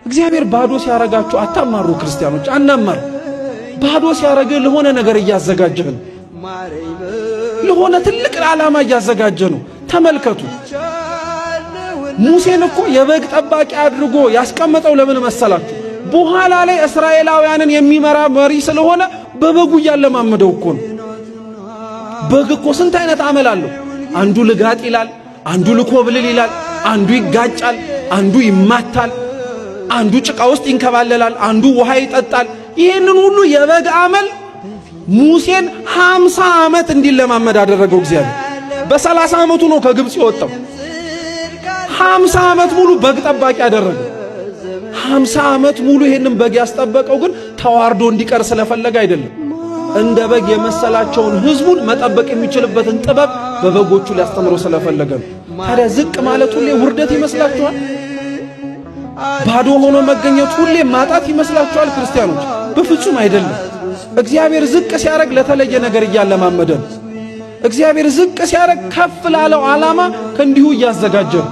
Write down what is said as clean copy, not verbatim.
እግዚአብሔር ባዶ ሲያረጋችሁ አታማሩ ክርስቲያኖች፣ አናማር። ባዶ ሲያረገ ለሆነ ነገር እያዘጋጀህ ነው። ለሆነ ትልቅ ዓላማ እያዘጋጀ ነው። ተመልከቱ። ሙሴን እኮ የበግ ጠባቂ አድርጎ ያስቀመጠው ለምን መሰላችሁ? በኋላ ላይ እስራኤላውያንን የሚመራ መሪ ስለሆነ በበጉ ያለማመደው እኮ ነው። በግ እኮ ስንት አይነት አመል አለው። አንዱ ልጋጥ ይላል፣ አንዱ ልኮብልል ይላል፣ አንዱ ይጋጫል፣ አንዱ ይማታል፣ አንዱ ጭቃ ውስጥ ይንከባለላል፣ አንዱ ውሃ ይጠጣል። ይህንን ሁሉ የበግ አመል ሙሴን 50 ዓመት እንዲለማመድ አደረገው እግዚአብሔር። በ30 ዓመቱ ነው ከግብጽ የወጣው። 50 ዓመት ሙሉ በግ ጠባቂ አደረገው። 50 ዓመት ሙሉ ይሄንን በግ ያስጠበቀው ግን ተዋርዶ እንዲቀር ስለፈለገ አይደለም። እንደ በግ የመሰላቸውን ህዝቡን መጠበቅ የሚችልበትን ጥበብ በበጎቹ ሊያስተምረው ስለፈለገ ነው። ታዲያ ዝቅ ማለት ሁሌ ውርደት ይመስላችኋል? ባዶ ሆኖ መገኘት ሁሌ ማጣት ይመስላችኋል? ክርስቲያኖች በፍጹም አይደለም። እግዚአብሔር ዝቅ ሲያረግ ለተለየ ነገር እያለማመደ ነው። እግዚአብሔር ዝቅ ሲያረግ ከፍ ላለው ዓላማ ከእንዲሁ እያዘጋጀ ነው።